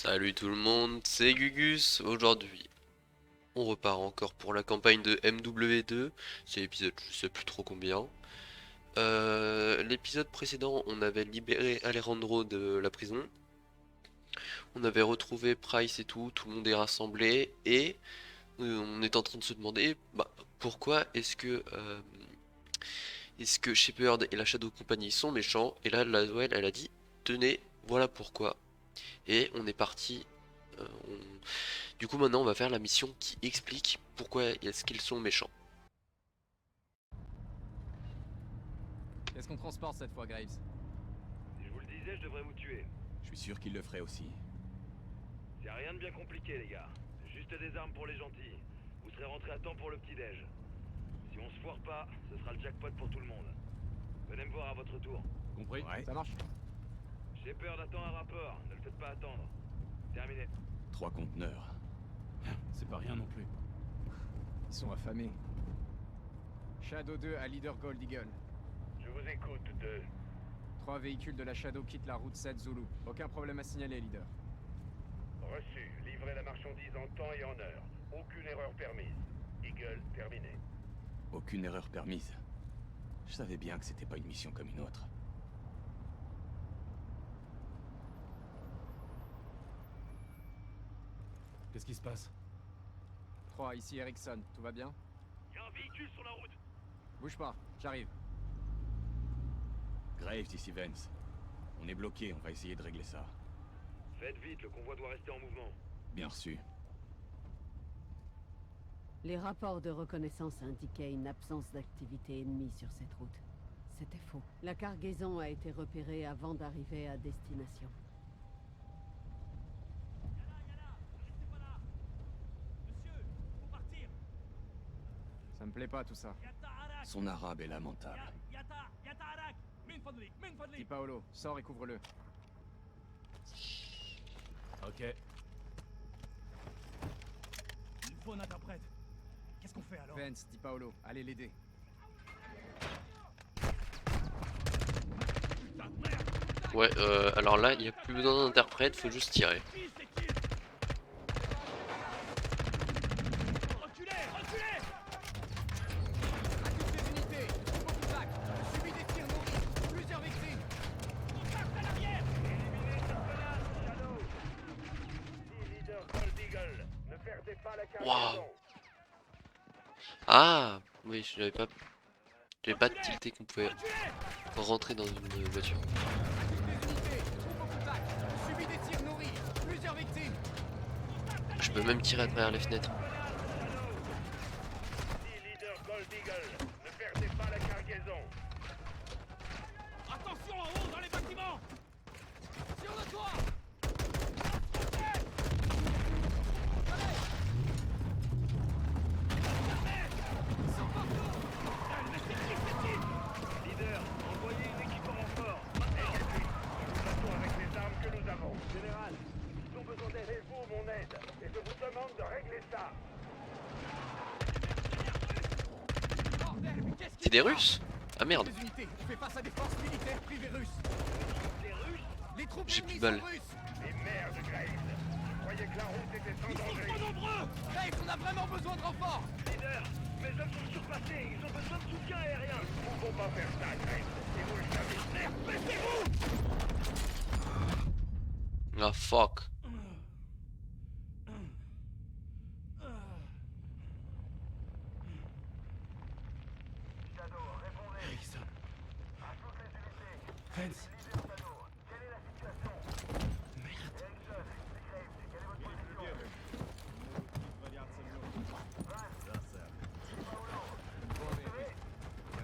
Salut tout le monde, c'est Gugus. Aujourd'hui, on repart encore pour la campagne de MW2. C'est l'épisode, je sais plus trop combien. L'épisode précédent, on avait libéré Alejandro de la prison. On avait retrouvé Price et tout le monde est rassemblé. Et on est en train de se demander pourquoi est-ce que Shepard et la Shadow Company sont méchants. Et là, Laswell, elle a dit, tenez, voilà pourquoi. Et on est parti. euh, on- Du coup, maintenant, on va faire la mission qui explique pourquoi est-ce qu'ils sont méchants. Qu'est-ce qu'on transporte cette fois, Graves? Si je vous le disais, je devrais vous tuer. Je suis sûr qu'il le ferait aussi. C'est rien de bien compliqué, les gars. Juste des armes pour les gentils. Vous serez rentrés à temps pour le petit-déj. Si on se foire pas, ce sera le jackpot pour tout le monde. Venez me voir à votre tour. Compris? Ouais. Ça marche? Shepard attend un rapport, ne le faites pas attendre. Terminé. 3 conteneurs. C'est pas rien non plus. Ils sont affamés. Shadow 2 à Leader Gold Eagle. Je vous écoute, 2. 3 véhicules de la Shadow quittent la route 7 Zulu. Aucun problème à signaler, Leader. Reçu. Livrez la marchandise en temps et en heure. Aucune erreur permise. Eagle, terminé. Aucune erreur permise. Je savais bien que c'était pas une mission comme une autre. Qu'est-ce qui se passe? 3, ici Erickson. Tout va bien? Y'a un véhicule sur la route. Bouge pas, j'arrive. Graves, ici Vance. On est bloqué, on va essayer de régler ça. Faites vite, le convoi doit rester en mouvement. Bien reçu. Les rapports de reconnaissance indiquaient une absence d'activité ennemie sur cette route. C'était faux. La cargaison a été repérée avant d'arriver à destination. Ça me plaît pas tout ça. Son arabe est lamentable. Dis Paolo, sors et couvre-le. Ok. Il faut un interprète. Qu'est-ce qu'on fait alors? Vance, dis Paolo, allez l'aider. Ouais, alors là, il n'y a plus besoin d'interprète, faut juste tirer. Reculez! Reculez! À toutes les unités, nouveau contact. Subi des tirs nourris. Plusieurs victimes. Contact à l'arrière! Éliminez cette menace, Shadow. Si leader Gold Eagle, ne perdez pas la cargaison. Waouh. Ah, oui, j'avais pas tilté qu'on pouvait rentrer dans une voiture. À toutes les unités, nouveau contact. Subi des tirs nourris. Plusieurs victimes. Je peux même tirer à travers les fenêtres. Si leader Gold Eagle, ne perdez pas la cargaison. Attention en haut dans les bâtiments! Sur le toit! Ils sont partout! Leader, envoyez une équipe en renfort. Maintenant. Nous battons avec les armes que nous avons. Général, ils ont besoin d'aide. C'est vous mon aide. Et je vous demande de régler ça. Bordel, mais qu'est-ce C'est qui des se passe? Russes? Ah merde. Les unités, on fait face à des forces militaires privées russes. Les Russes? Les troupes J'ai ennemies plus de balles. sont russes. Les mères de Graves. Je croyais que la route était sans Ils sont danger. trop nombreux! Graves, on a vraiment besoin de renforts. Leader, mes hommes sont surpassés. Ils ont besoin de soutien aérien. Nous ne pouvons pas faire ça, Graves. Et vous le savez. Merde, baissez-vous! Ah fuck. Shadow, répondez. Erickson. À toutes les unités. Vance. Shadow, quelle est la situation? Merde. Erickson, c'est Graves. Quelle est votre position?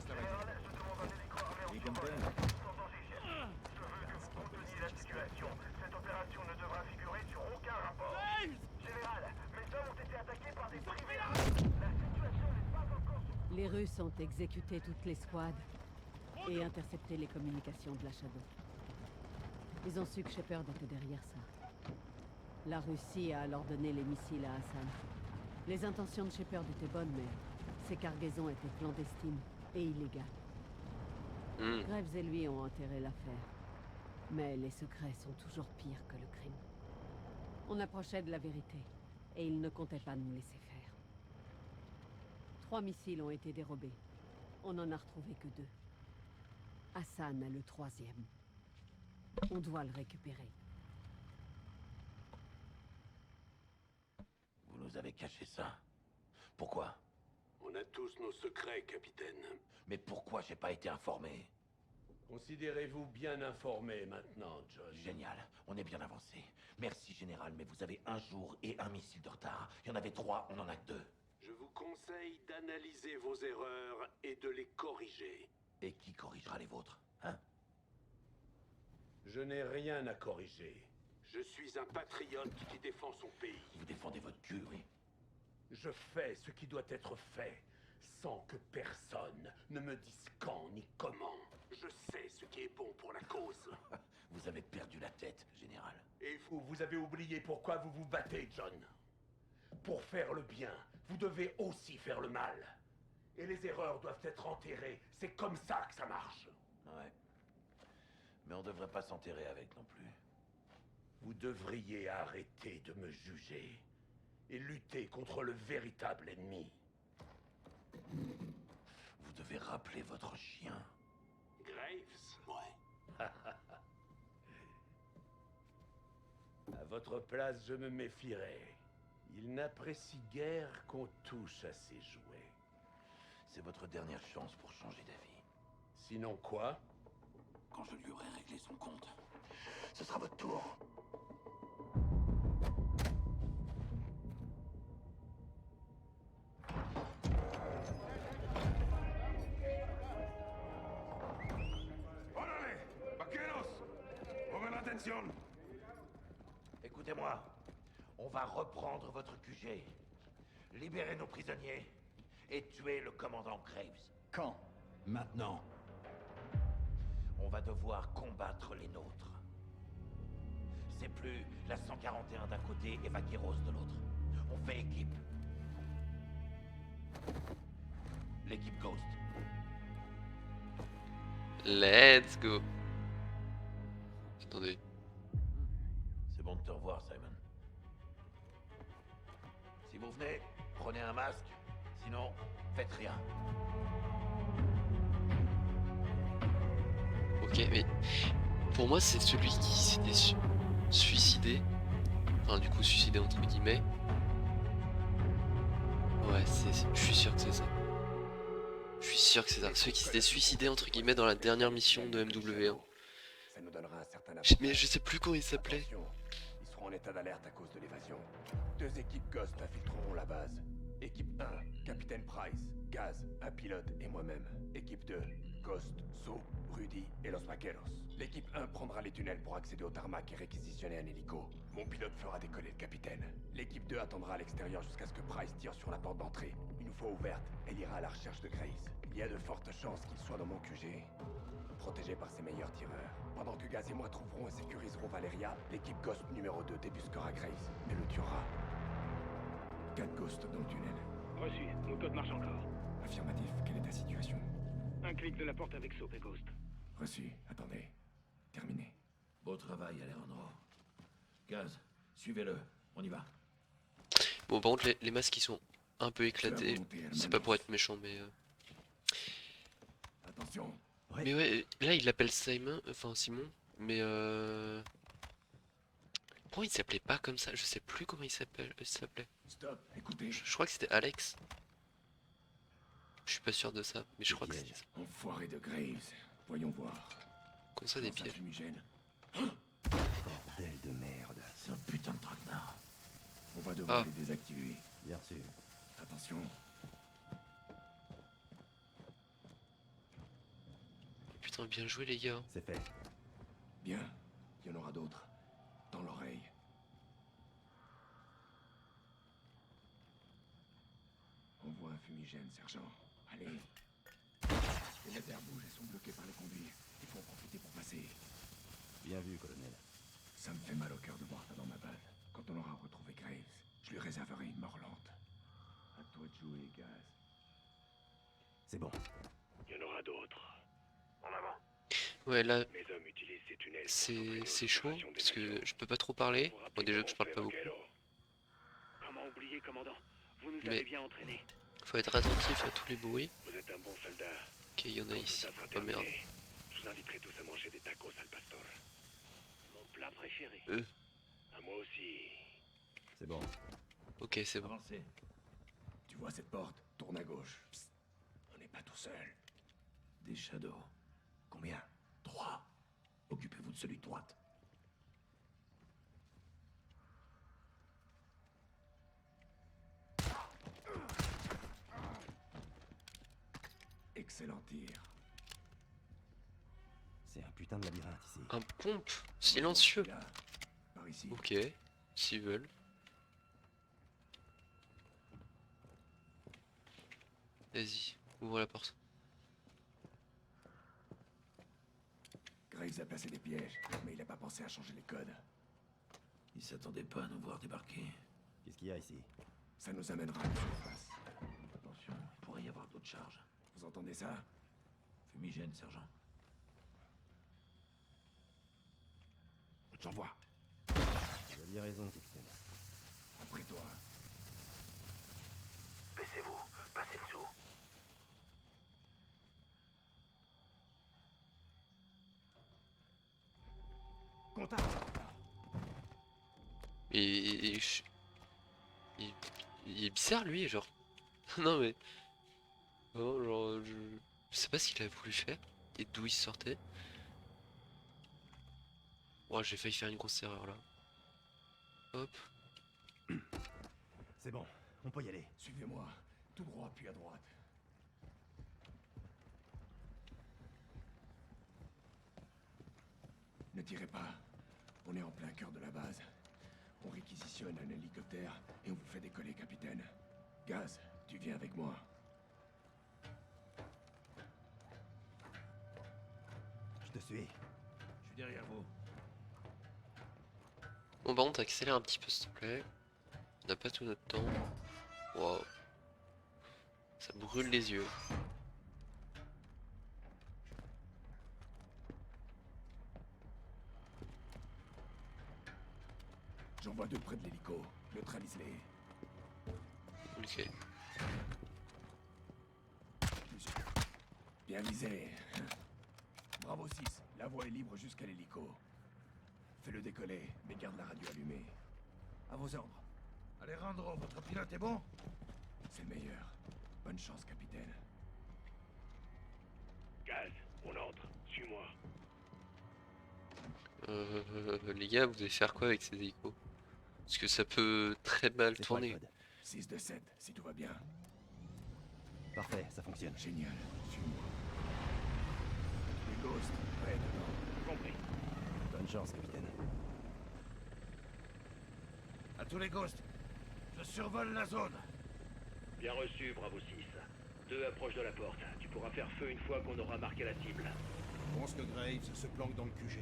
Général, je demande un hélico armé en survol. Sans danger, chef. Je veux que vous conteniez la situation. Cette opération ne devra figurer sur aucun rapport. Général, mes hommes ont été attaqués par des privés russes. La situation n'est pas encore sur... Les Russes ont exécuté toutes les squads et intercepté les communications de la Shadow. Ils ont su que Shepard était derrière ça. La Russie a alors donné les missiles à Hassan. Les intentions de Shepard étaient bonnes, mais ces cargaisons étaient clandestines et illégales. Graves et lui ont enterré l'affaire. Mais les secrets sont toujours pires que le crime. On approchait de la vérité, et ils ne comptaient pas nous laisser faire. 3 missiles ont été dérobés. On n'en a retrouvé que 2. Hassan a le 3e. On doit le récupérer. Vous nous avez caché ça. Pourquoi? On a tous nos secrets, capitaine. Mais pourquoi j'ai pas été informé? Considérez-vous bien informé maintenant, John. Génial, on est bien avancé. Merci, Général, mais vous avez 1 jour et 1 missile de retard. Il y en avait 3, on en a que 2. Je vous conseille d'analyser vos erreurs et de les corriger. Et qui corrigera les vôtres, hein? Je n'ai rien à corriger. Je suis un patriote qui défend son pays. Vous défendez votre cul, oui. Je fais ce qui doit être fait, sans que personne ne me dise quand ni comment. Je sais ce qui est bon pour la cause. Vous avez perdu la tête, Général. Et vous avez oublié pourquoi vous vous battez, John. Pour faire le bien, vous devez aussi faire le mal. Et les erreurs doivent être enterrées. C'est comme ça que ça marche. Ouais. Mais on devrait pas s'enterrer avec non plus. Vous devriez arrêter de me juger et lutter contre le véritable ennemi. Vous devez rappeler votre chien. Graves? Ouais. À votre place, je me méfierais. Il n'apprécie guère qu'on touche à ses jouets. C'est votre dernière chance pour changer d'avis. Sinon quoi? Quand je lui aurai réglé son compte, ce sera votre tour. Órale! ¡Vaqueros! ¡Pongan atención! Écoutez-moi, on va reprendre votre QG, libérer nos prisonniers et tuer le commandant Graves. Quand? Maintenant. On va devoir combattre les nôtres. C'est plus la 141 d'un côté et Vaqueros de l'autre. On fait équipe. L'équipe Ghost. Let's go. Attendez. C'est bon de te revoir, Simon. Si vous venez, prenez un masque. Sinon, faites rien. Ok, mais pour moi, c'est celui qui s'était suicidé. Enfin, du coup, suicidé entre guillemets. Ouais, je suis sûr que c'est ça. Je suis sûr que c'est ça. Celui qui s'était suicidé entre guillemets dans la dernière mission de MW1. Ça nous donnera un certain Mais je sais plus comment il s'appelait. Attention, ils seront en état d'alerte à cause de l'évasion. 2 équipes Ghost infiltreront la base. Équipe 1, Capitaine Price, Gaz, un pilote et moi-même. Équipe 2, Ghost, So, Rudy et Los Vaqueros. L'équipe 1 prendra les tunnels pour accéder au tarmac et réquisitionner un hélico. Mon pilote fera décoller le capitaine. L'équipe 2 attendra à l'extérieur jusqu'à ce que Price tire sur la porte d'entrée. Une fois ouverte, elle ira à la recherche de Graves. Il y a de fortes chances qu'il soit dans mon QG, protégé par ses meilleurs tireurs. Pendant que Gaz et moi trouverons et sécuriserons Valeria, l'équipe Ghost numéro 2 débusquera Graves et le tuera. 4 Ghosts dans le tunnel. Reçu. Mon code marche encore. Affirmatif, quelle est ta situation? Un clic de la porte avec Soap et Ghost. Reçu, attendez. Terminé. Beau travail, Alejandro. Gaz, suivez-le. On y va. Bon, par contre, les masques ils sont un peu éclatés. C'est pas pour être méchant, mais. Attention. Mais ouais, là il l'appelle Simon, enfin Simon, mais pourquoi il s'appelait pas comme ça? Je sais plus comment il s'appelait. Stop, écoutez. Je crois que c'était Alex. Je suis pas sûr de ça, mais je crois que c'était ça. Enfoiré de Graves. Voyons voir. Comme ça, des Lance un pièges. fumigène. Bordel de merde. C'est un putain de traquenard. On va devoir Ah. les désactiver. Bien sûr. Attention. Putain, bien joué les gars. C'est fait. Bien. Il y en aura d'autres. Dans l'oreille. On voit un fumigène, sergent. Allez. Les lasers bougent et sont bloqués par les conduits. Il faut en profiter pour passer. Bien vu, colonel. Ça me fait mal au cœur de voir ça dans ma base. Quand on aura retrouvé Graves, je lui réserverai une mort lente. À toi de jouer, Gaz. C'est bon. Il y en aura d'autres. En avant. Ouais, là, Mes hommes utilisent ces c'est chaud parce que je peux pas trop parler. Bon, déjà que je parle pas beaucoup. Comment oublier, commandant? Vous nous Mais- avez bien entraînés. Faut être attentif à tous les bruits. Vous êtes un bon soldat. Ok, il y en a Quand ici. tout ça sera Oh merde. terminé, je vous inviterai tous à manger des tacos al pastor. Mon plat préféré. À moi aussi. C'est bon. Ok, c'est bon. Avancez. Tu vois cette porte? Tourne à gauche. Psst. On n'est pas tout seul. Des shadows. Combien? 3. Occupez-vous de celui de droite. Excellent tir. C'est un putain de labyrinthe ici. Un pompe silencieux. Là, par ici. Ok, s'ils veulent. Vas-y, ouvre la porte. Graves a placé des pièges, mais il n'a pas pensé à changer les codes. Il s'attendait pas à nous voir débarquer. Qu'est-ce qu'il y a ici? Ça nous amènera à la surface. Attention, il pourrait y avoir d'autres charges. Vous entendez ça? Fumigène, sergent. J'envoie. Vous aviez raison, capitaine. Après toi. Baissez-vous, passez dessous. Contact. Et il est bizarre lui, genre. Non mais. Oh, genre, je sais pas ce qu'il a voulu faire et d'où il sortait. Oh, j'ai failli faire une grosse erreur là. Hop. C'est bon, on peut y aller. Suivez-moi. Tout droit, puis à droite. Ne tirez pas. On est en plein cœur de la base. On réquisitionne un hélicoptère et on vous fait décoller, capitaine. Gaz, tu viens avec moi. Je te suis. Je suis derrière vous. Bon, par contre, accélère un petit peu s'il te plaît. On n'a pas tout notre temps. Waouh. Ça brûle les yeux. J'en vois deux près de l'hélico. Neutralise-les. Ok. Bien visé. Bravo 6. La voie est libre jusqu'à l'hélico. Fais-le décoller, mais garde la radio allumée. À vos ordres. Alejandro, votre pilote est bon? C'est le meilleur. Bonne chance, capitaine. Gaz, on entre. Suis-moi. Les gars, vous allez faire quoi avec ces hélicos? Parce que ça peut très mal C'est quoi le tourner. code? 6 de 7, si tout va bien. Parfait, ça fonctionne. Génial. Suis-moi. Les ghosts, prêts dedans. Compris. Bonne chance, capitaine. À tous les ghosts, je survole la zone. Bien reçu, Bravo 6. 2 approchent de la porte. Tu pourras faire feu une fois qu'on aura marqué la cible. Je pense que Graves se planque dans le QG.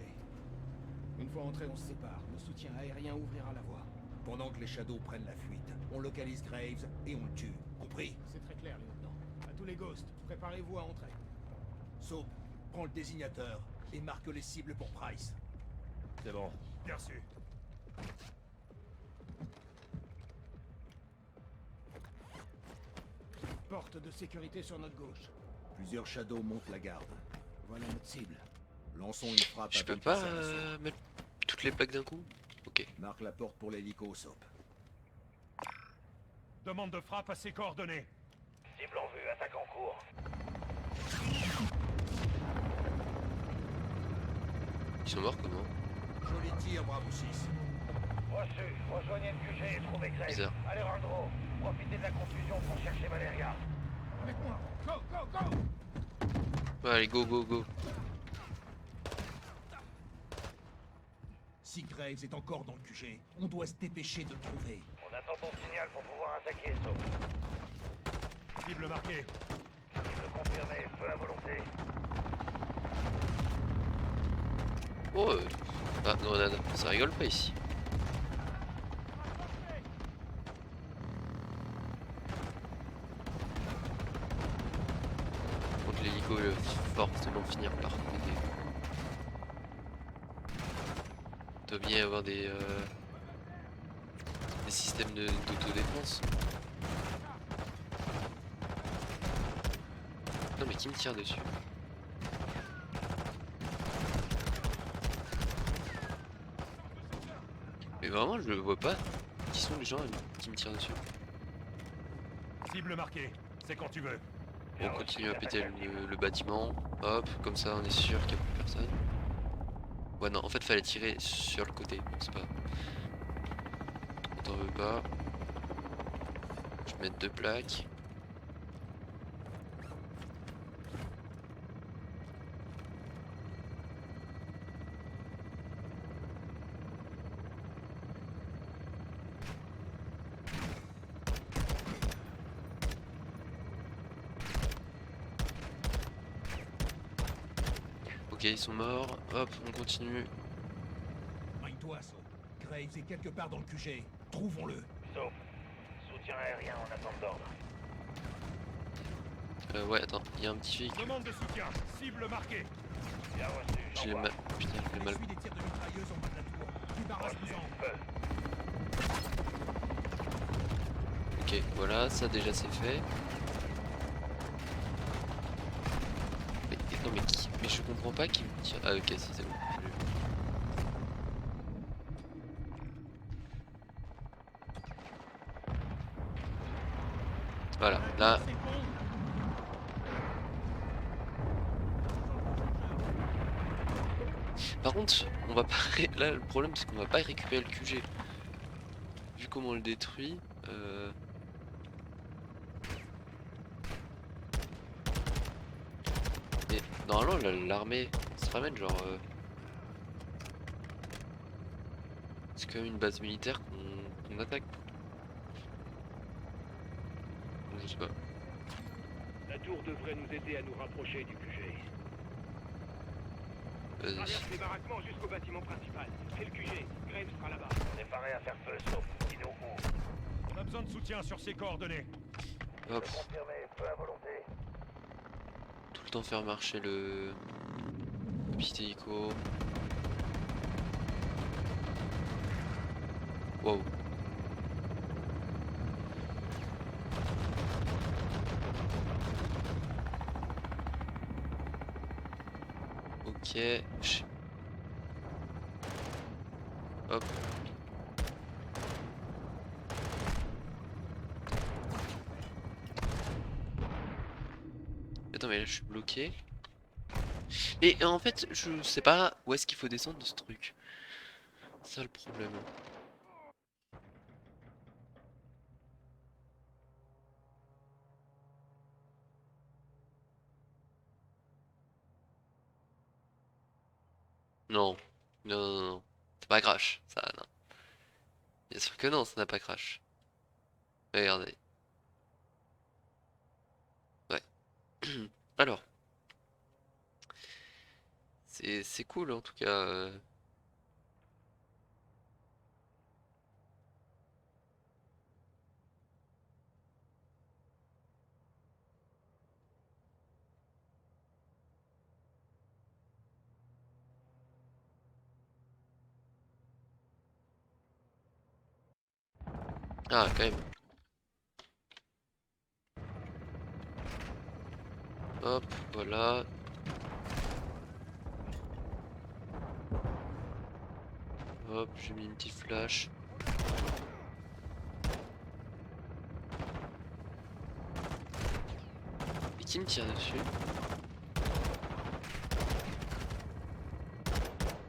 Une fois entré, on se sépare. Le soutien aérien ouvrira la voie. Pendant que les Shadows prennent la fuite, on localise Graves et on le tue. Compris? C'est très clair, lieutenant. À tous les Ghosts, préparez-vous à entrer. Soap, prends le désignateur et marque les cibles pour Price. C'est bon. Bien reçu. Porte de sécurité sur notre gauche. Plusieurs Shadows montent la garde. Voilà notre cible. Lançons une frappe. Je peux pas mettre toutes les plaques d'un coup? Ok. Marque la porte pour l'hélico, Soap. Demande de frappe à ses coordonnées. Cible en vue, attaque en cours. Ils sont morts comment? Joli tir, Bravo 6. Reçu. Rejoignez le QG et trouvez Graves. Bizarre. Alejandro, profitez de la confusion pour chercher Valeria. Avec moi. Go, go, go! Ouais, allez, go, go, go. Si Graves est encore dans le QG, on doit se dépêcher de le trouver. On attend ton signal pour pouvoir attaquer, Soap. Cible marquée. Cible confirmée, feu à volonté. Oh, ah, grenade. Ça rigole pas ici. Donc l'hélico va forcément finir par péter. doit bien y avoir des systèmes d'autodéfense. Non mais qui me tire dessus? Mais vraiment je le vois pas. Qui sont les gens qui me tirent dessus? Cible marquée, c'est quand tu veux. On continue à péter le bâtiment. Hop, comme ça on est sûr qu'il n'y a plus personne. Ouais non, en fait fallait tirer sur le côté. Bon, c'est pas... On t'en veut pas. Je vais mettre 2 plaques. Ok, ils sont morts. Hop, on continue. Magne-toi, So. Graves est quelque part dans le QG. Trouvons-le. Sauf. Soutien aérien en attente d'ordre. Ouais, attends, il y a un petit véhicule. Demande de soutien, cible marquée. Bien reçu, J'ai j'envoie. mal. Putain, je l'ai mal. Je suis des tirs de mitrailleuse en bas de la tour. Débarrasse-nous-en. Feu. Ok, voilà, ça déjà c'est fait. Non mais qui... Mais je comprends pas qui me tire. Ah ok, si c'est bon. Voilà, là. Par contre, on va pas... Là, le problème c'est qu'on va pas récupérer le QG. Vu comment on le détruit... Mais normalement l'armée se ramène genre... C'est quand même une base militaire qu'on attaque. Je sais pas. La tour devrait nous aider à nous rapprocher du QG. Vas-y. Traverse les baraquements jusqu'au bâtiment principal. C'est le QG. Graves sera là-bas. On est paré à faire feu, sauf dis-nous où. On a besoin de soutien sur ces coordonnées. Hop. Confirmé, feu à volonté. Tout le temps faire marcher le petit hélico. Wow. Ok. Hop. Attends mais là je suis bloqué. Et en fait je sais pas où est-ce qu'il faut descendre de ce truc. C'est ça le problème. Non. Non, non, non. C'est pas crash, ça, non. Bien sûr que non, ça n'a pas crash. Regardez. Ouais. Alors. C'est cool en tout cas. Ah, quand même. Hop, voilà. Hop, j'ai mis une petite flash. Et qui me tire dessus?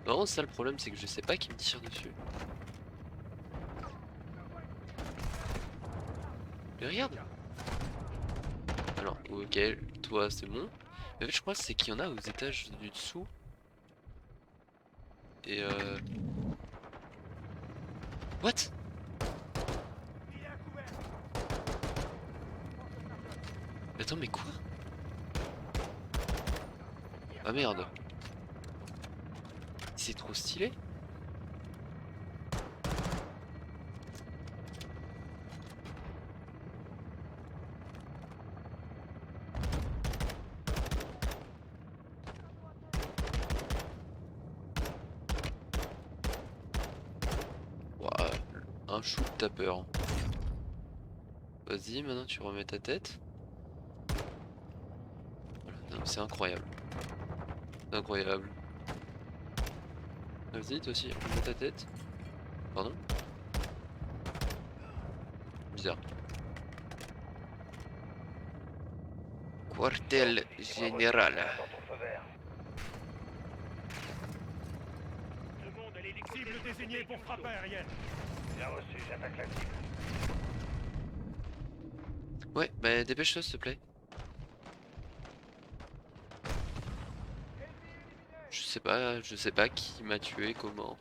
Non, ça le problème c'est que je sais pas qui me tire dessus. Mais regarde. Alors, ok, toi c'est bon. Mais en fait je crois que c'est qu'il y en a aux étages du dessous. Et What? Attends mais quoi? Ah merde. C'est trop stylé. un shoot tapeur. Vas-y, maintenant tu remets ta tête. Voilà, c'est incroyable. C'est incroyable. Vas-y, toi aussi, remets ta tête. Pardon? Bizarre. Quartel général. Dans ton feu vert. Cible désignée pour frappe aérienne. Bien reçu, j'attaque la cible. Ouais, bah dépêche-toi s'il te plaît. Je sais pas qui m'a tué, comment.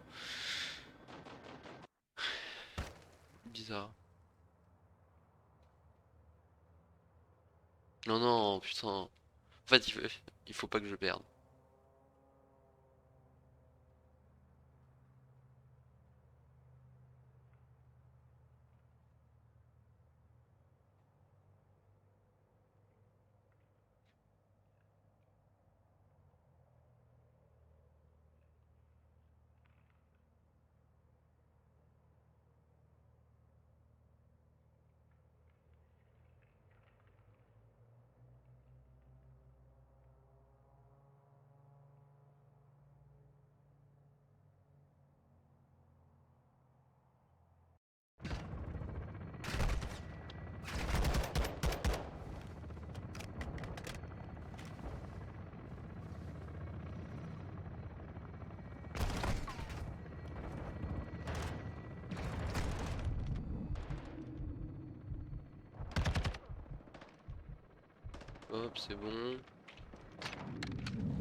Bizarre. Non, non, putain. En fait, il faut pas que je perde. Hop, c'est bon.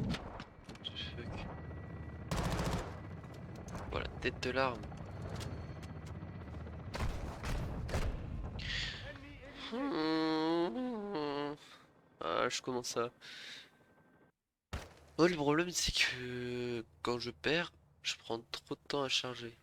What the fuck. Voilà, tête de l'arme. Ah, je commence à... Oh, le problème c'est que quand je perds, je prends trop de temps à charger.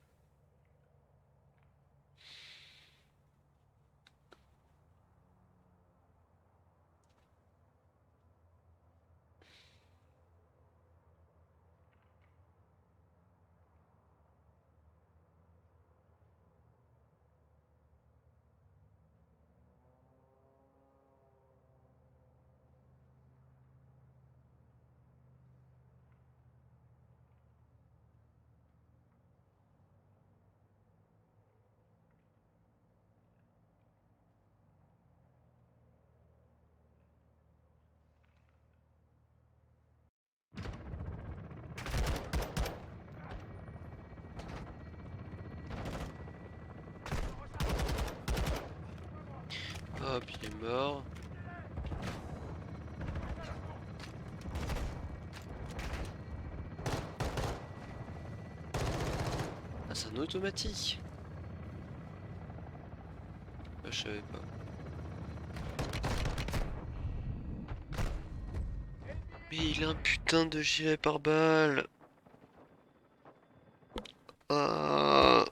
Hop, il est mort. Ah, c'est un automatique. Ah, je savais pas. Mais il a un putain de gilet pare-balles. Ah.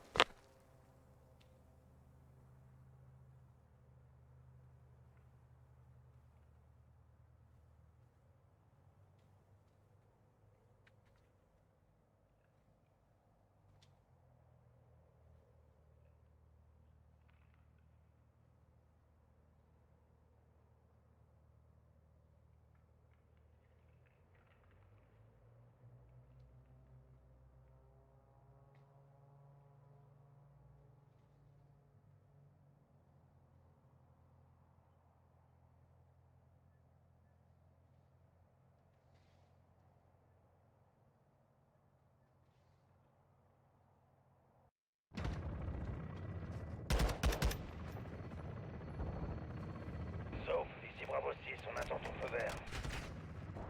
Sauf, ici Bravo 6, on attend ton feu vert.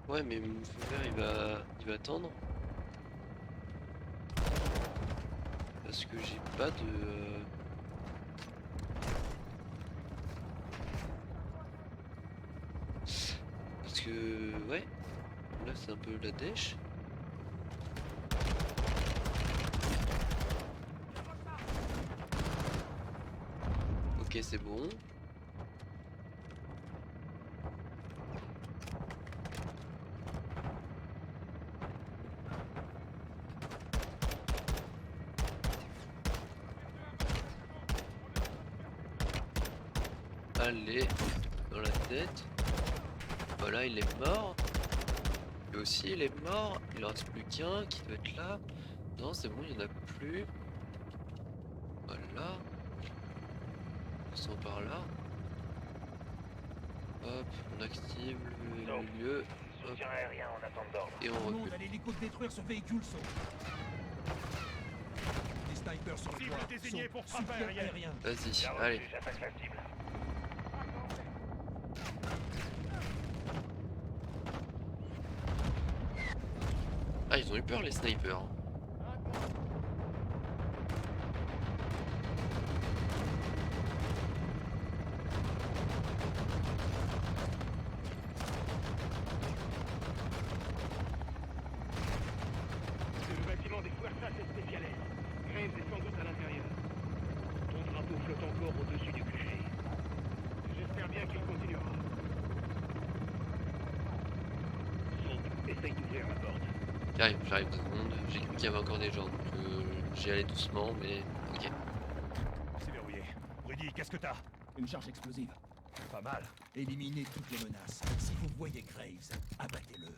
Ouais, mais mon feu vert il va attendre. Parce que j'ai pas de... Parce que... Ouais. Là c'est un peu la dèche. Ok, c'est bon. balle est dans la tête. Voilà, il est mort. Lui aussi, il est mort. Il en reste plus qu'un qui doit être là. Non, c'est bon, il n'y en a plus. Voilà. Ils sont par là. Hop, on active le lieu. Hop. Soutien aérien en attente d'ordre. Et on Demande recule. à l'hélico de détruire ce véhicule, Saul. Les snipers sur le Cible toit. désignée Saul, pour frappe soutien aérienne. aérien. Vas-y, Bien reçu, allez. j'attaque la cible. Ah, ils ont eu peur les snipers. C'est le bâtiment des Fuerzas Especiales. Graves est sans doute à l'intérieur. Ton drapeau flotte encore au-dessus du QG. J'espère bien qu'il continuera. Saute, essaye d'ouvrir la porte. J'arrive 2 secondes. J'ai cru qu'il y avait encore des gens, donc j'y allais doucement, mais ok. C'est verrouillé. Rudy, qu'est-ce que t'as? Une charge explosive. Pas mal. Éliminez toutes les menaces. Si vous voyez Graves, abattez-le.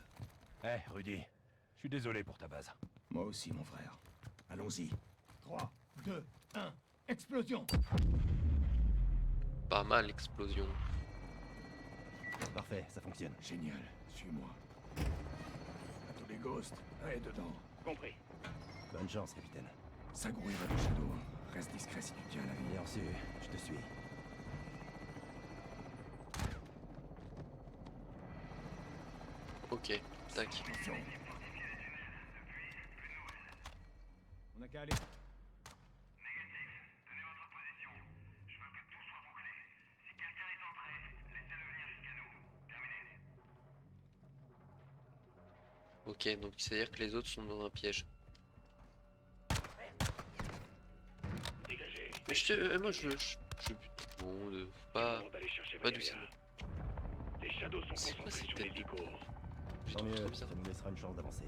Eh, Rudy, je suis désolé pour ta base. Moi aussi, mon frère. Allons-y. 3, 2, 1, explosion! Pas mal l'explosion. Parfait, ça fonctionne. Génial, suis-moi. À tous les ghosts, un est dedans. Compris. Bonne chance, capitaine. Ça grouillera le Shadow. Reste discret si tu tiens à la vie. Bien reçu, je te suis. Ok, tac. Attention. On a qu'à aller. Ok, donc c'est-à-dire que les autres sont dans un piège. Dégagez. Mais moi je bon, pas D'aller chercher pas Valeria. doucement. Les Shadows sont C'est quoi concentrés cette sur tête les de Vicos. Je Tant trouve mieux, trop ça bizarre. nous laissera une chance d'avancer.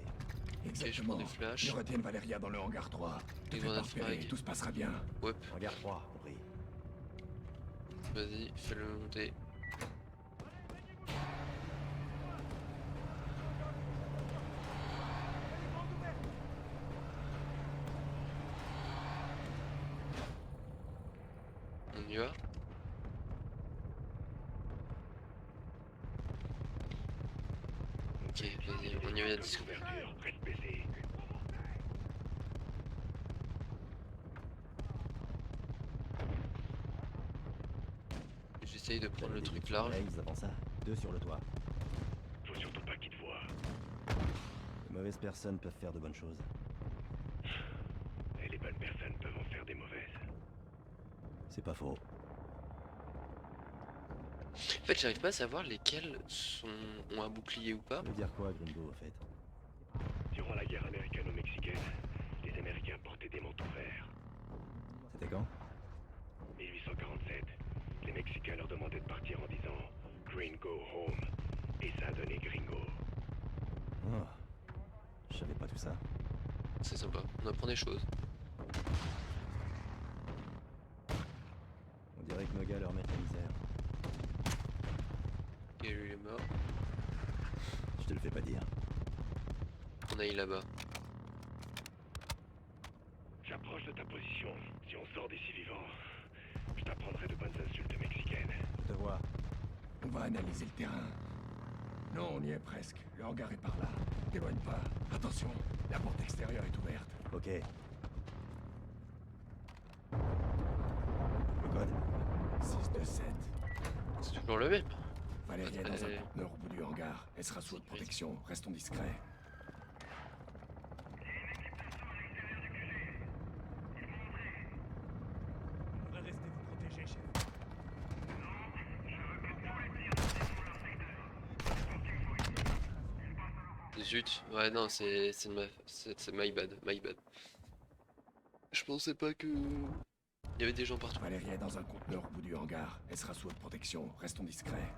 Exactement. des flashs. Ils retiennent Valeria dans le hangar 3. Te Des fais pas grenades repérer, frag. tout se passera bien. Hop, Regarde 3, compris. vas-y, fais-le monter. On y va. Ok, vas-y, on y va disco. Couverture, reste baissé. J'essaye de prendre le Des truc sur large. Graves avant ça. 2 sur le toit. Faut surtout pas qu'ils te voient. De mauvaises personnes peuvent faire de bonnes choses. Et les bonnes personnes peuvent en faire des mauvaises. C'est pas faux. En fait, j'arrive pas à savoir lesquels ont un bouclier ou pas. Ça veut dire quoi, Gringo, au fait? Durant la guerre américano-mexicaine, les Américains portaient des manteaux verts. C'était quand? 1847, les Mexicains leur demandaient de partir en disant Green go home. Et ça a donné Gringo. Oh, je savais pas tout ça. C'est sympa, on apprend des choses. On dirait que nos gars leur mettent la misère. Et lui il est mort. Je te le fais pas dire. On aille là-bas. J'approche de ta position. Si on sort d'ici vivant, je t'apprendrai de bonnes insultes mexicaines. Je te vois. On va analyser le terrain. Non, on y est presque. Le hangar est par là. T'éloigne pas. Attention, la porte extérieure est ouverte. Ok. Le code? 627. C'est toujours le même. Valérie est dans un Euh, conteneur au bout du hangar. Elle sera sous haute protection. Restons discrets. Restez vous protéger, chef. Zut, ouais non c'est my bad, my bad. Je pensais pas que il y avait des gens partout. Valérie est dans un conteneur au bout du hangar. Elle sera sous haute protection. Restons discrets.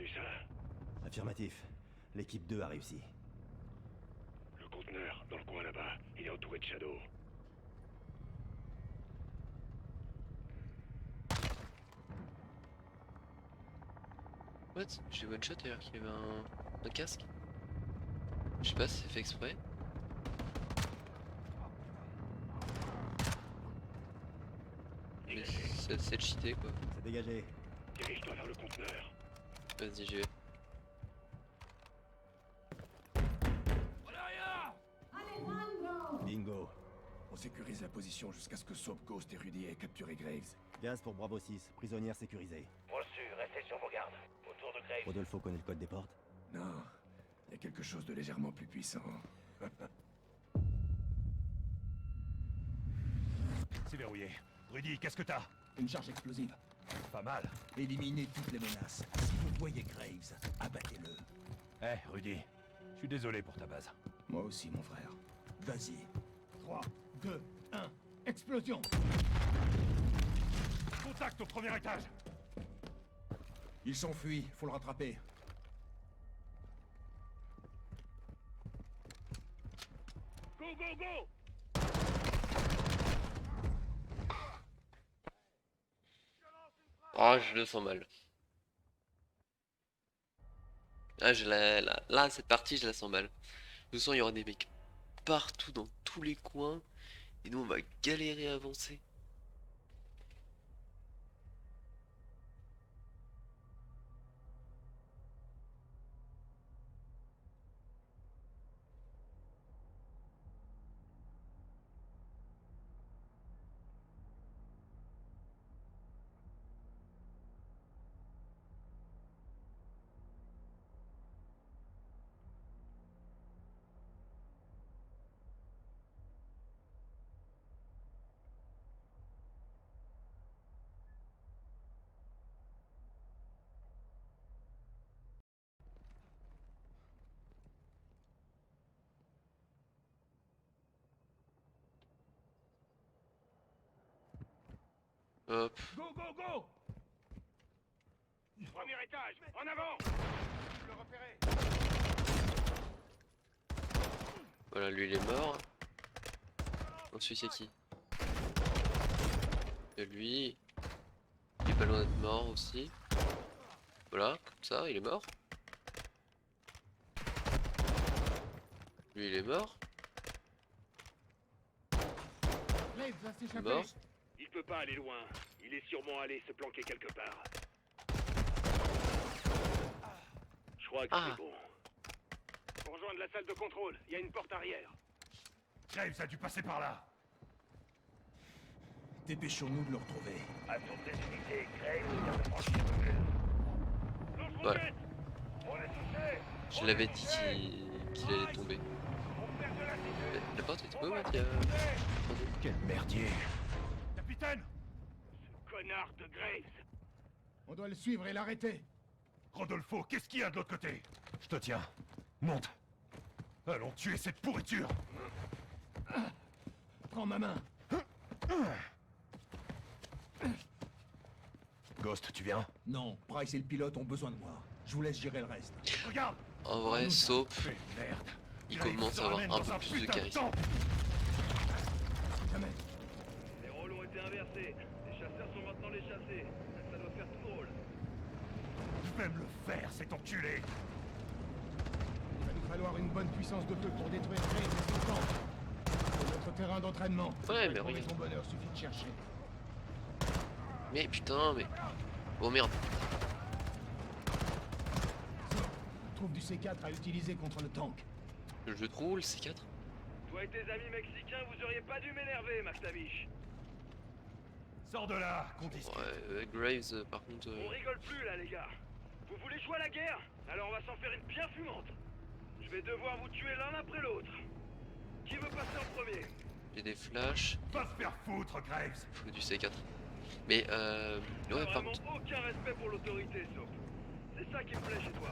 entendu ça? Affirmatif. L'équipe 2 a réussi. Le conteneur, dans le coin là-bas, il est entouré de Shadow. What? J'ai one shot alors qu'il y avait un casque. Je sais pas si c'est fait exprès. Mais c'est cheaté quoi. C'est dégagé. Dirige-toi vers le conteneur. Vas-y, j'y vais. Bingo. On sécurise la position jusqu'à ce que Soap, Ghost et Rudy aient capturé Graves. Gaz pour Bravo 6. Prisonnière sécurisée. Reçu, restez sur vos gardes. Autour de Graves. Rodolfo connaît le code des portes? Non, il y a quelque chose de légèrement plus puissant. C'est verrouillé. Rudy, qu'est-ce que t'as? Une charge explosive. Pas mal. Éliminez toutes les menaces. Si vous voyez Graves, abattez-le. Eh, Rudy, je suis désolé pour ta base. Moi aussi, mon frère. Vas-y. 3, 2, 1, explosion! Contact au premier étage. Ils s'enfuient, faut le rattraper. Go, go, go! Ah, je le sens mal. Ah, là, cette partie, je la sens mal. Je sens il y aura des mecs partout, dans tous les coins. Et nous, on va galérer à avancer. Hop. Go, go, go! Premier étage, en avant! Le repérer. Voilà, lui, il est mort. Ensuite, c'est qui? Et lui, il est pas loin d'être mort aussi. Voilà, comme ça, il est mort. Lui, il est mort. Graves va Il est s'échapper. mort. Il peut pas aller loin. Il est sûrement allé se planquer quelque part. Je crois que c'est bon. Pour rejoindre la salle de contrôle, il y a une porte arrière. Graves a dû passer par là. Dépêchons-nous de le retrouver. À son unités, Graves vient de franchir le mur. Voilà. On est touché. Je l'avais dit qu'il allait tomber. Mais la porte est tombée, ouais, il y a... Quel merdier. Capitaine! Ce connard de Graves. On doit le suivre et l'arrêter. Rodolfo, qu'est-ce qu'il y a de l'autre côté? Je te tiens. Monte. Allons tuer cette pourriture. Prends ma main. Ghost, tu viens? Non, Price et le pilote ont besoin de moi. Je vous laisse gérer le reste. Regarde! En vrai, Soap, Merde. il commence à avoir un peu plus de charisme. Jamais. Les rôles ont été inversés. Les chasseurs sont maintenant les chassés. Ça doit faire tout drôle. Je vais me le faire, cet enculé! Il va nous falloir une bonne puissance de feu pour détruire Graves et son camp. C'est notre terrain d'entraînement. Ouais, mais Trouver regarde. ton bonheur, suffit de chercher. Mais putain, mais... Oh merde. Trouve du C4 à utiliser contre le tank. Je trouve le C4. Toi et tes amis mexicains, vous auriez pas dû m'énerver, McTavish. Sors de là, qu'on discute. Ouais, Graves, par contre... On rigole plus là, les gars. Vous voulez jouer à la guerre? Alors on va s'en faire une bien fumante. Je vais devoir vous tuer l'un après l'autre. Qui veut passer en premier? J'ai des flashs. Va se faire foutre, Graves! Faut du C4. Mais ouais, par Vraiment contre... aucun respect pour l'autorité, Soap. C'est ça qui me plaît chez toi.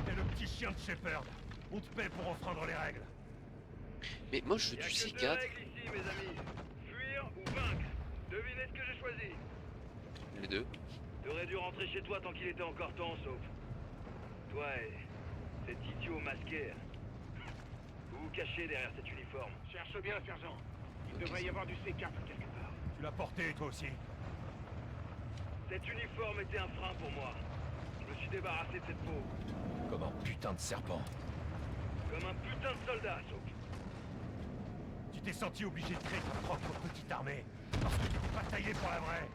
T'es le petit chien de Shepard. On te paie pour enfreindre les règles. Mais moi je veux Y a du que deux C4. règles ici, mes amis. Fuir ou vaincre. Devinez ce que j'ai choisi. Les deux. T'aurais dû rentrer chez toi tant qu'il était encore temps, sauf. Toi et cet idiot masqué. Vous vous cachez derrière cet uniforme. Cherche bien, sergent. Il devrait y avoir du C4 quelque part. Tu l'as porté, toi aussi. Cet uniforme était un frein pour moi. Je me suis débarrassé de cette peau. Comme un putain de serpent. Comme un putain de soldat, sauf. Tu t'es senti obligé de créer ta propre petite armée. Parce que tu n'es pas taillé pour la vraie.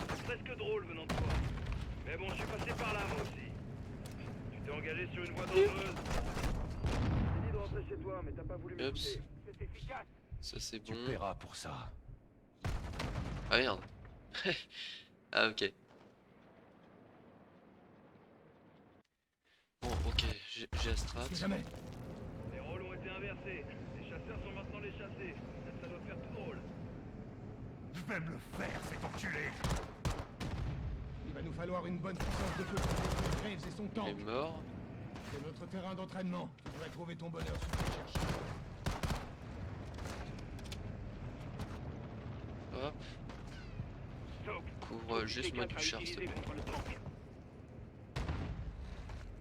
C'est presque drôle venant de toi. Mais bon, je suis passé par là, moi aussi. Tu t'es engagé sur une voie dangereuse. J'ai dit de rentrer chez toi, mais t'as pas voulu m'écouter. C'est efficace. Ça c'est Tu bon. paieras pour ça. Ah merde. Ah ok. Bon ok, j'ai la strat. Jamais. Les rôles ont été inversés. Les chasseurs sont maintenant les chassés. Ça doit faire tout drôle. Je vais me le faire, cet enculé. Il va nous falloir une bonne puissance de feu pour détruire Graves et son Il tank. est mort. C'est notre terrain d'entraînement. Tu devrais trouver ton bonheur si tu le cherches. Hop. Couvre juste moi du char, s'il te plaît.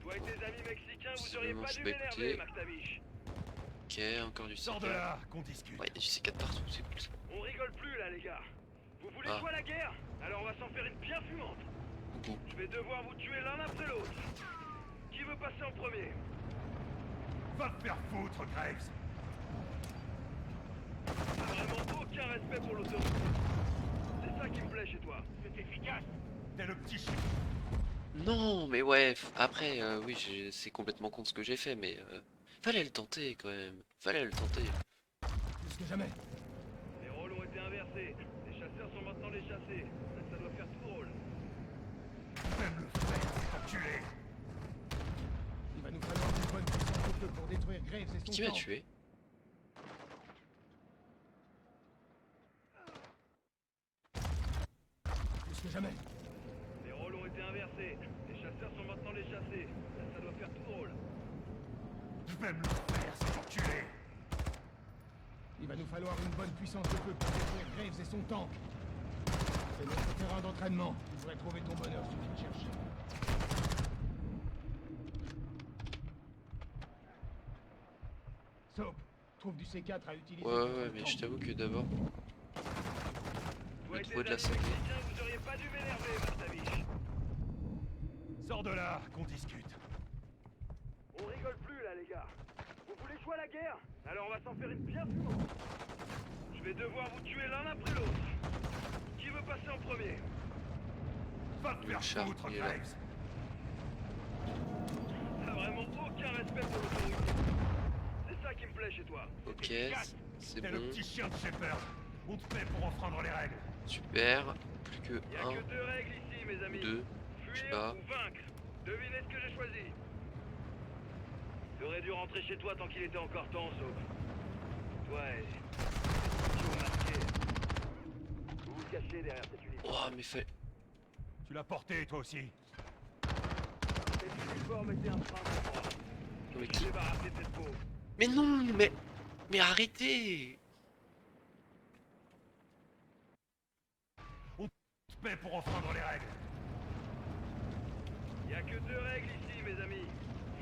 Toi et tes amis mexicains, vous C'est auriez bon, pas je dû vais m'énerver, écouter. McTavish. Ok, encore du Sors de C4. là, qu'on discute. Ouais, il y a du C4 partout, c'est cool ça. On rigole plus là, les gars. Vous voulez Ah. jouer à la guerre? Alors on va s'en faire une bien fumante. Coucou. Je vais devoir vous tuer l'un après l'autre. Qui veut passer en premier? Va te faire foutre, Graves. T'as vraiment aucun respect pour l'autorité. C'est ça qui me plaît chez toi. C'est efficace. T'es le petit chien. Non, mais ouais, après, oui, c'est complètement con ce que j'ai fait, mais fallait le tenter quand même. Fallait le tenter. Plus que jamais. Les rôles ont été inversés. Les chasseurs sont maintenant les chassés. Ça doit faire tout drôle. Je vais me le faire, cet enculé. Il va nous falloir une bonne puissance de feu pour détruire Graves et son Qui m'a tank. tué? Plus que jamais. Les rôles ont été inversés. Les chasseurs sont maintenant les chassés. Ça doit faire tout drôle. Je vais me le faire, cet enculé. Il va nous falloir une bonne puissance de feu pour détruire Graves et son tank. C'est notre terrain d'entraînement. Tu devrais trouver ton bonheur si tu le cherches. Soap, trouve du C4 à utiliser. Ouais, contre ouais, le mais tank. je t'avoue que d'abord, Toi et le tes trop de la amis santé. mexicains, vous auriez pas dû m'énerver, McTavish. Sors de là, qu'on discute. On rigole plus là, les gars. Vous voulez jouer à la guerre? Alors on va s'en faire une bien fumante. Je vais devoir vous tuer l'un après l'autre. Qui veut passer en premier? Va te Le faire char, foutre, il est là. Graves. T'as vraiment aucun respect pour l'autorité. C'est ça qui me plaît chez toi. Ok, c'est T'es le bon. petit chien de Shepard. On te paie pour enfreindre les règles. Super. Plus que Y a que deux règles ici, mes amis. 2, je sais Fuir pas. ou vaincre. Devinez ce que j'ai choisi. T'aurais dû rentrer chez toi tant qu'il était encore temps, sauf. Toi et... Joe masqué. Vous vous cachez derrière cet uniforme. Oh, mais fait. Tu l'as porté, toi aussi. Cet uniforme était un frein pour moi. Non, mais Je qui? suis débarrassé de cette peau. Mais non, mais arrêtez! On te paie pour enfreindre les règles. Y a que deux règles ici, mes amis.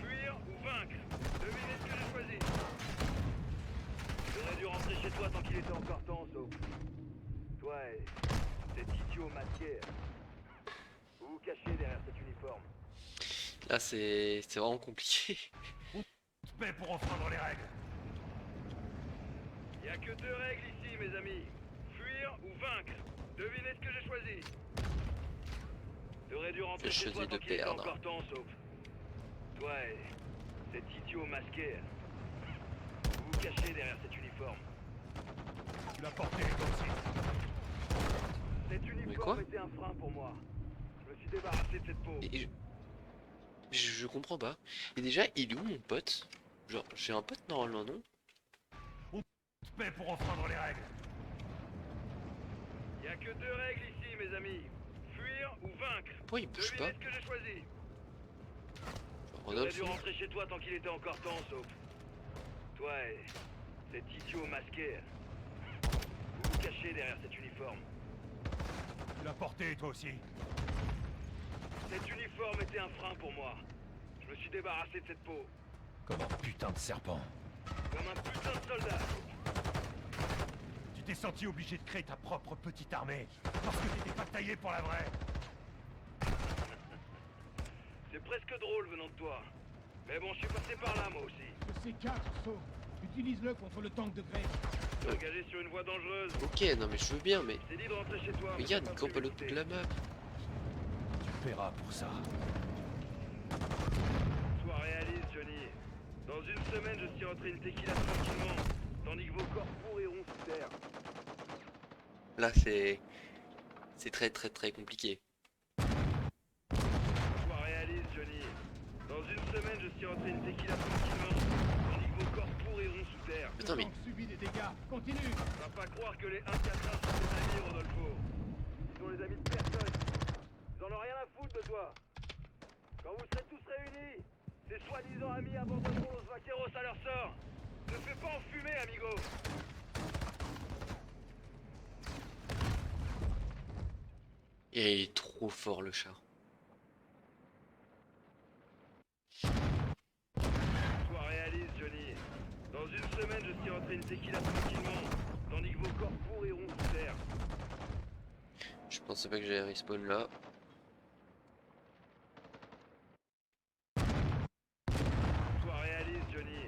Fuir ou vaincre. Devinez ce que j'ai choisi. J'aurais dû rentrer chez toi tant qu'il était encore temps, sauf. Toi et cet idiot masqué. Vous vous cachez derrière cet uniforme. Là, c'est vraiment compliqué. On te paie pour enfreindre les règles. Y a que deux règles ici, mes amis. Fuir ou vaincre. Devinez ce que j'ai choisi. T'aurais dû rentrer J'ai chez toi choisi tant de qu'il était perdre. encore temps, sauf. Toi et cet idiot masqué. Vous vous cachez derrière cet uniforme. Tu l'as porté, toi aussi. Cet quoi? uniforme était un frein pour moi. Je me suis débarrassé de cette peau. Et je comprends pas. Et déjà, il est où mon pote? Genre, j'ai un pote normalement, non? On te paie pour enfreindre les règles. Y a que deux règles ici, mes amis. Fuir ou vaincre. Pourquoi il bouge pas? Devinez ce que j'ai choisi. Genre, J'aurais Rodolphe, dû rentrer chez toi tant qu'il était encore temps, sauf. Toi et cet idiot masqué. Vous vous cachez derrière cet uniforme. Tu l'as porté, toi aussi. Cet uniforme était un frein pour moi. Je me suis débarrassé de cette peau. Comme un putain de serpent. Comme un putain de soldat. Tu t'es senti obligé de créer ta propre petite armée parce que t'étais pas taillé pour la vraie. C'est presque drôle venant de toi. Mais bon, je suis passé par là, moi aussi. Le C4, sauf. Utilise-le contre le tank de Graves. Engagé sur une voie dangereuse. Ok, non mais je veux bien, mais... C'est dit de rentrer chez toi. mais Regarde, t'as il pas campe à prévu l'autre bout de d'écouter. la map. Tu paieras pour ça. Sois réaliste, Johnny. Dans une semaine, je suis rentré une tequila tranquillement, tandis que vos corps pourriront sous terre. Là, c'est... C'est très très très compliqué. Sois réaliste, Johnny. Dans une semaine, je suis rentré une tequila tranquillement, tandis que vos corps pourriront sous terre. Putain, mais... Le tank subit des dégâts. Continue. Va pas croire que les 1-4-1 sont tes amis, Rodolfo. Ils sont les amis de personne. Ils en ont rien à foutre de toi. Quand vous serez tous réunis, ces soi-disant amis abandonneront los vaqueros à leur sort. Ne fais pas enfumer, amigo. Et il est trop fort, le chat. Sois réaliste, Johnny. Dans une semaine, je suis rentré une tequila tranquillement, tandis que vos corps pourriront sous terre. Je pensais pas que j'allais respawn là. Sois réaliste, Johnny.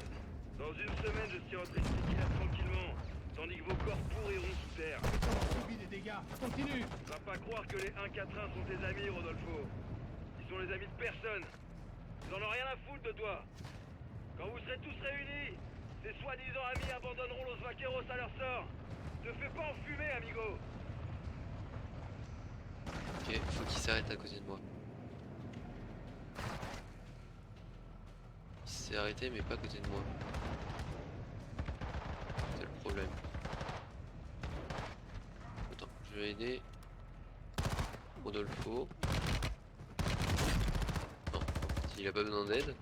Dans une semaine, je suis rentré une tequila tranquillement, tandis que vos corps pourriront sous terre. Le tank subit des dégâts. Continue. Va pas croire que les 1-4-1 sont tes amis, Rodolfo. Ils sont les amis de personne. Ils en ont rien à foutre de toi. Quand vous serez tous réunis, ces soi-disant amis abandonneront los vaqueros à leur sort. Ne fais pas enfumer, amigo. Ok, faut qu'il s'arrête à côté de moi. Il s'est arrêté mais pas à côté de moi. C'est le problème. Attends, je vais aider Rodolfo. Non, il a pas besoin d'aide.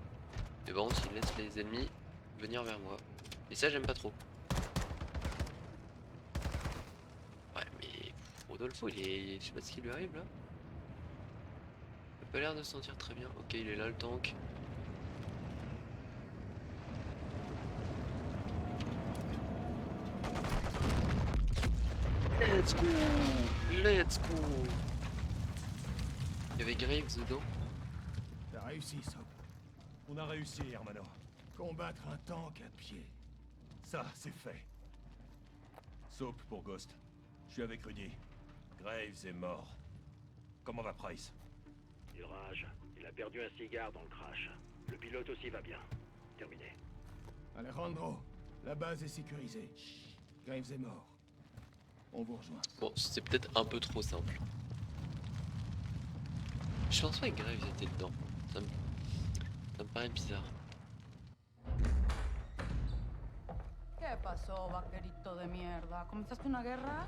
Mais par contre il laisse les ennemis venir vers moi. Et ça j'aime pas trop. Ouais mais Rodolfo il est... Je sais pas ce qui lui arrive là. Il a pas l'air de se sentir très bien. Ok, il est là le tank. Let's go! Let's go! Il y avait Graves dedans. T'as réussi, Soap. On a réussi, Hermano. Combattre un tank à pied. Ça, c'est fait. Soap pour Ghost. Je suis avec Rudy. Graves est mort. Comment va Price? Il rage. Il a perdu un cigare dans le crash. Le pilote aussi va bien. Terminé. Alejandro, la base est sécurisée. Graves est mort. On vous rejoint. Bon, c'était peut-être un peu trop simple. Je pense pas que Graves était dedans. Ça me paraît bizarre. ¿Qué pasó, vaquerito de mierda? ¿Comenzaste una guerra?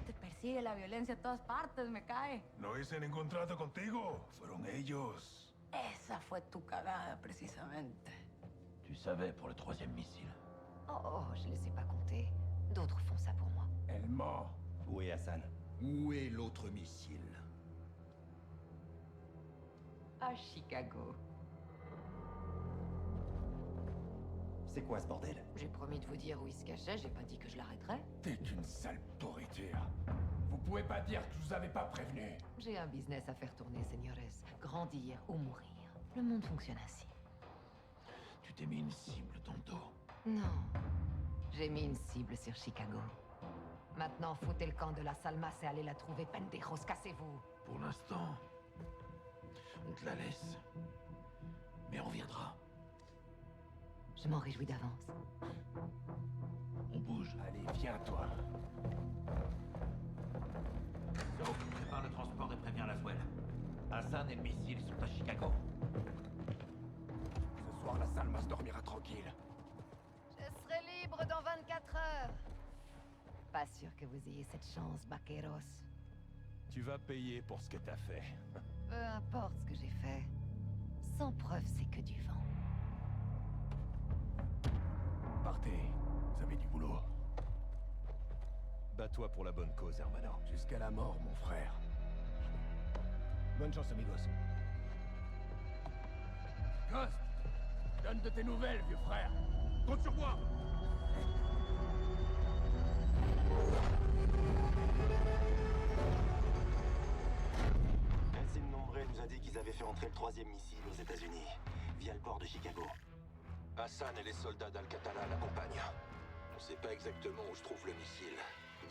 Te persigue la violencia a todas partes, me cae. ¿No hice ningún trato contigo? Fueron ellos. Esa fue tu cagada, precisamente. Tu savais pour le 3e missile. Oh, je les ai pas comptés. D'autres font ça pour moi. Elle ment. Où est Hassan? Où est l'autre missile? À Chicago. C'est quoi ce bordel? J'ai promis de vous dire où il se cachait, j'ai pas dit que je l'arrêterais. T'es une sale pourriture. Vous pouvez pas dire que je vous avais pas prévenu. J'ai un business à faire tourner, señores. Grandir ou mourir. Le monde fonctionne ainsi. Tu t'es mis une cible dans le dos. Non. J'ai mis une cible sur Chicago. Maintenant, foutez le camp de la Salmas et allez la trouver, pendejos, cassez-vous. Pour l'instant, on te la laisse. Mais on reviendra. Je m'en réjouis d'avance. On bouge. Allez, viens, toi. So, prépare le transport et préviens Laswell. Hassan et le missile sont à Chicago. Ce soir, la Salmas dormira tranquille. Je serai libre dans 24 heures. Pas sûr que vous ayez cette chance, vaqueros. Tu vas payer pour ce que t'as fait. Peu importe ce que j'ai fait. Sans preuve, c'est que du vent. Partez. Vous avez du boulot. Bats-toi pour la bonne cause, Hermano. Jusqu'à la mort, mon frère. Bonne chance, amigos. Ghost, donne de tes nouvelles, vieux frère. Compte sur moi. Elsin Nombre nous a dit qu'ils avaient fait entrer le 3e missile aux États-Unis, via le port de Chicago. Hassan et les soldats d'Al-Qatala l'accompagnent. On sait pas exactement où se trouve le missile,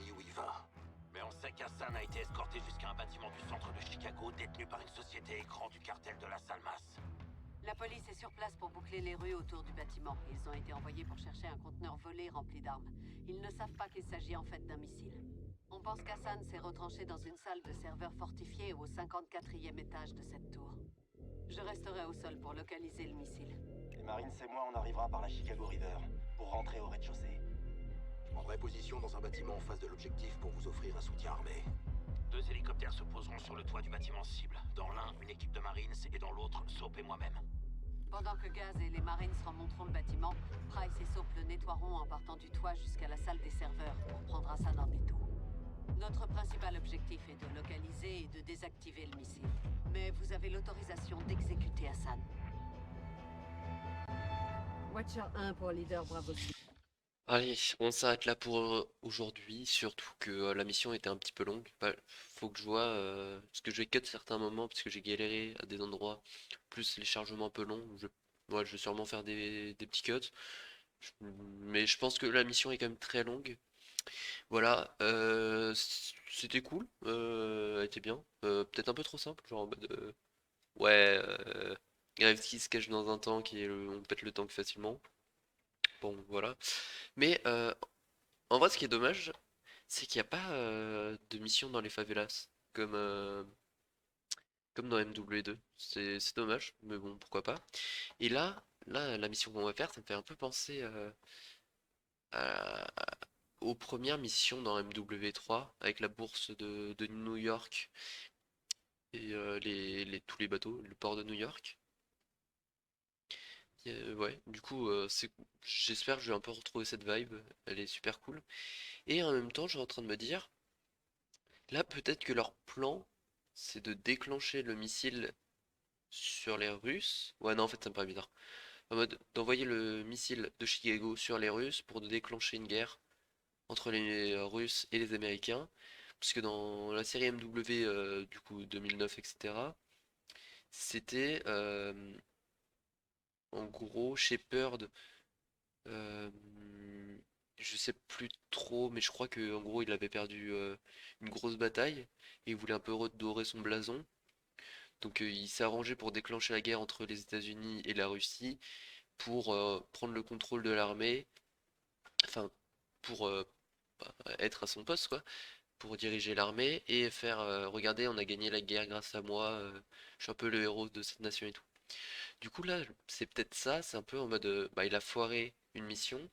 ni où il va. Mais on sait qu'Hassan a été escorté jusqu'à un bâtiment du centre de Chicago détenu par une société écran du cartel de la Salmas. La police est sur place pour boucler les rues autour du bâtiment. Ils ont été envoyés pour chercher un conteneur volé rempli d'armes. Ils ne savent pas qu'il s'agit en fait d'un missile. On pense qu'Hassan s'est retranché dans une salle de serveur fortifiée au 54e étage de cette tour. Je resterai au sol pour localiser le missile. Les Marines et moi, on arrivera par la Chicago River, pour rentrer au rez-de-chaussée. Je prendrai position dans un bâtiment en face de l'objectif pour vous offrir un soutien armé. 2 hélicoptères se poseront sur le toit du bâtiment cible. Dans l'un, une équipe de Marines et dans l'autre, Soap et moi-même. Pendant que Gaz et les Marines remonteront le bâtiment, Price et Soap le nettoieront en partant du toit jusqu'à la salle des serveurs pour prendre Hassan en étau. Notre principal objectif est de localiser et de désactiver le missile. Mais vous avez l'autorisation d'exécuter Hassan. Watcher 1 pour leader Bravo. Allez, on s'arrête là pour aujourd'hui, surtout que la mission était un petit peu longue. Bah, faut que je vois, parce que je vais cut certains moments, parce que j'ai galéré à des endroits, plus les chargements un peu longs. Ouais, je vais sûrement faire des petits cuts. Mais je pense que la mission est quand même très longue. Voilà, c'était cool, elle était bien. Peut-être un peu trop simple, genre en mode, ouais, Graves qui se cache dans un tank et on pète le tank facilement. Bon, voilà. Mais en vrai, ce qui est dommage, c'est qu'il n'y a pas de mission dans les favelas, comme dans MW2. C'est dommage, mais bon, pourquoi pas. Et là, la mission qu'on va faire, ça me fait un peu penser à- aux premières missions dans MW3, avec la bourse de New York et tous les bateaux, le port de New York. Ouais, du coup, j'espère que je vais un peu retrouver cette vibe, elle est super cool. Et en même temps, je suis en train de me dire, là, peut-être que leur plan, c'est de déclencher le missile sur les Russes. Ouais, non, en fait, ça me paraît bizarre. En mode d'envoyer le missile de Chicago sur les Russes pour déclencher une guerre entre les Russes et les Américains. Parce que dans la série MW, du coup, 2009, etc., c'était en gros Shepard. euh, je sais plus trop, mais je crois que en gros il avait perdu une grosse bataille et il voulait un peu redorer son blason. Donc il s'est arrangé pour déclencher la guerre entre les États-Unis et la Russie pour prendre le contrôle de l'armée, enfin pour bah, être à son poste quoi, pour diriger l'armée et faire regardez, on a gagné la guerre grâce à moi, je suis un peu le héros de cette nation et tout. Du coup là, c'est peut-être ça, c'est un peu en mode bah il a foiré une mission.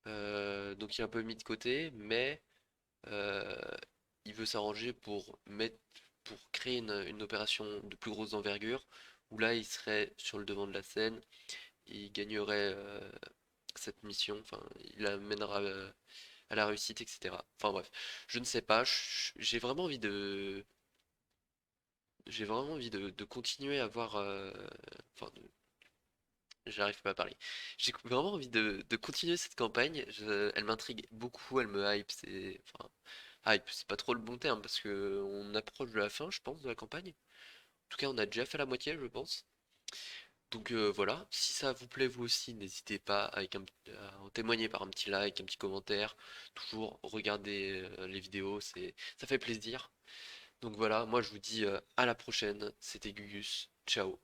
Donc il est un peu mis de côté, mais euh, il veut s'arranger pour créer une opération de plus grosse envergure, où là il serait sur le devant de la scène, il gagnerait cette mission, enfin il amènera à la réussite, etc. Enfin bref, je ne sais pas, j'ai vraiment envie de continuer à voir, enfin j'arrive pas à parler. J'ai vraiment envie de continuer cette campagne. Elle m'intrigue beaucoup, elle me hype. Enfin, hype, c'est pas trop le bon terme parce que on approche de la fin, je pense, de la campagne. En tout cas, on a déjà fait la moitié, je pense. Donc voilà. Si ça vous plaît vous aussi, n'hésitez pas à en témoigner par un petit like, un petit commentaire. Toujours regarder les vidéos, ça fait plaisir. Donc voilà. Moi, je vous dis à la prochaine. C'était Gugus. Ciao.